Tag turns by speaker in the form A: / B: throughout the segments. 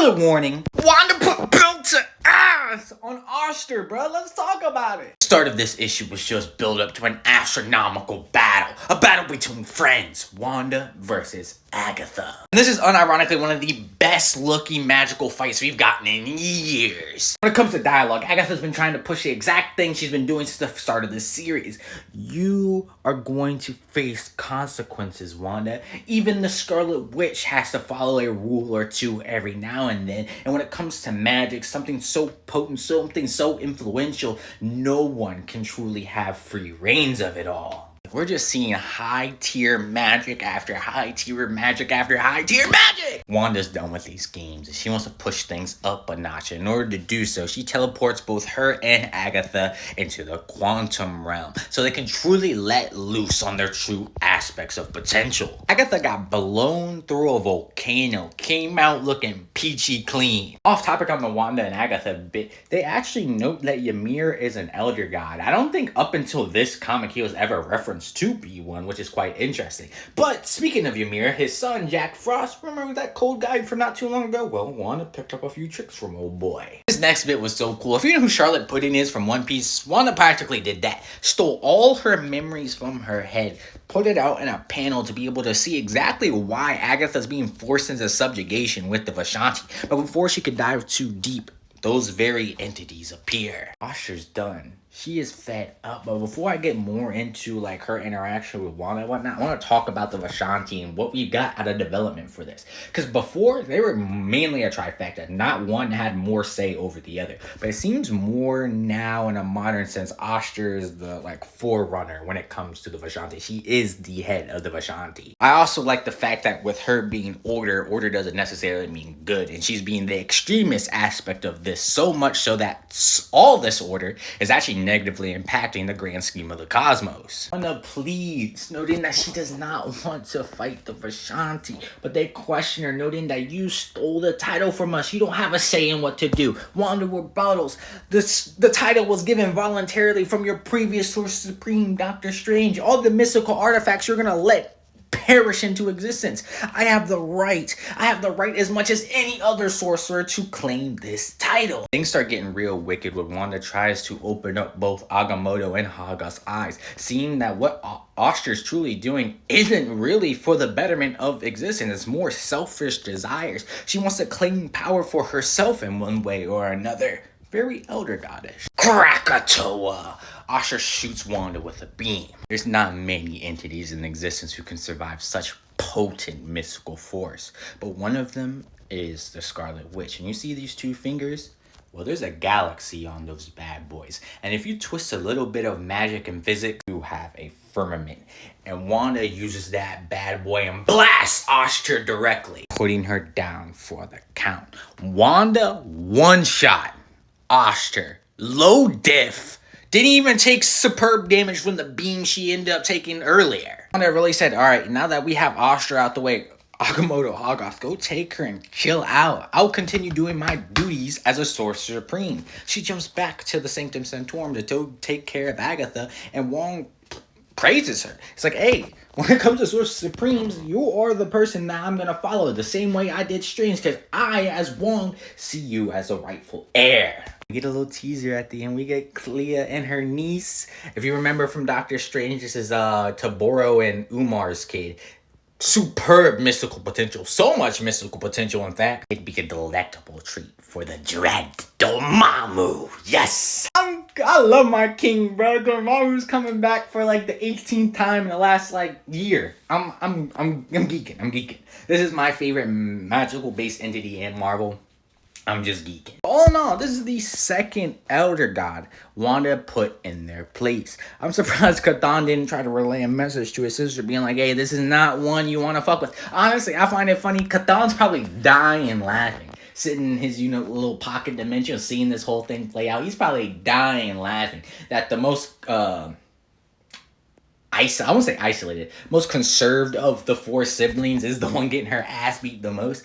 A: Spoiler warning, Wanda put belt to ass on Oster, bro. Let's talk about it. The start of this issue was just build up to an astronomical battle. A battle between friends, Wanda versus Agatha. And this is unironically one of the best looking magical fights we've gotten in years. When it comes to dialogue, Agatha's been trying to push the exact thing she's been doing since the start of this series. You are going to face consequences, Wanda. Even the Scarlet Witch has to follow a rule or two every now and then. And when it comes to magic, something so potent, something so influential, no one can truly have free reins of it all. We're just seeing high-tier magic after high-tier magic after high-tier magic! Wanda's done with these games, and she wants to push things up a notch. In order to do so, she teleports both her and Agatha into the quantum realm, so they can truly let loose on their true aspects of potential. Agatha got blown through a volcano, came out looking peachy clean. Off topic on the Wanda and Agatha bit, they actually note that Ymir is an elder god. I don't think up until this comic he was ever referenced to be one, which is quite interesting. But speaking of Ymir, his son Jack Frost, remember that cold guy from not too long ago? Well, Wanda picked up a few tricks from old boy. This next bit was so cool. If you know who Charlotte Pudding is from One Piece, Wanda practically did that. Stole all her memories from her head, put it out in a panel to be able to see exactly why Agatha's being forced into subjugation with the Vishanti. But before she could dive too deep, those very entities appear. Oster's done. She is fed up. But before I get more into like her interaction with Wanda and whatnot, I want to talk about the Vishanti and what we got out of development for this. Because before, they were mainly a trifecta. Not one had more say over the other. But it seems more now in a modern sense, Oster is the like forerunner when it comes to the Vishanti. She is the head of the Vishanti. I also like the fact that with her being order doesn't necessarily mean good. And she's being the extremist aspect of this, so much so that all this order is actually negatively impacting the grand scheme of the cosmos. Wanda pleads, noting that she does not want to fight the Vishanti, but they question her, noting that you stole the title from us. You don't have a say in what to do. Wanda rebuttals. The title was given voluntarily from your previous Source Supreme, Dr. Strange. All the mystical artifacts you're gonna let perish into existence. I have the right as much as any other sorcerer to claim this title. Things start getting real wicked when Wanda tries to open up both Agamotto and Haga's eyes, seeing that what Oster's truly doing isn't really for the betterment of existence. It's more selfish desires. She wants to claim power for herself in one way or another. Very elder goddess. Krakatoa! Oster shoots Wanda with a beam. There's not many entities in existence who can survive such potent mystical force, but one of them is the Scarlet Witch. And you see these two fingers? Well, there's a galaxy on those bad boys. And if you twist a little bit of magic and physics, you have a firmament. And Wanda uses that bad boy and blasts Oster directly, putting her down for the count. Wanda one-shot Oster. Low diff. Didn't even take superb damage from the beam she ended up taking earlier. Wanda really said, alright, now that we have Oster out the way, Agamotto, Hoggoth, go take her and chill out. I'll continue doing my duties as a Sorcerer Supreme. She jumps back to the Sanctum Sanctorum to take care of Agatha, and Wong praises her. It's like, hey, when it comes to Sorcerer Supremes, you are the person that I'm going to follow the same way I did Strange, because I, as Wong, see you as a rightful heir. We get a little teaser at the end. We get Clea and her niece. If you remember from Doctor Strange, this is Taboro and Umar's kid. Superb mystical potential. So much mystical potential, in fact. It'd be a delectable treat for the dread Dormammu. Yes! I love my king, bro. Dormammu's coming back for like the 18th time in the last like year. I'm geeking. I'm geeking. This is my favorite magical based entity in Marvel. I'm just geeking. All in all, this is the second elder god Wanda put in their place. I'm surprised Catan didn't try to relay a message to his sister being like, hey, this is not one you want to fuck with. Honestly, I find it funny. Catan's probably dying laughing. Sitting in his, little pocket dimension, seeing this whole thing play out. He's probably dying laughing. That the most, I won't say isolated, most conserved of the four siblings is the one getting her ass beat the most.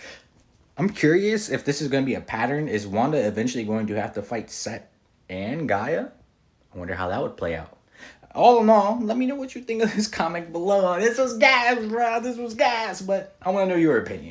A: I'm curious if this is going to be a pattern. Is Wanda eventually going to have to fight Set and Gaia? I wonder how that would play out. All in all, let me know what you think of this comic below. This was gas, bro. This was gas. But I want to know your opinion.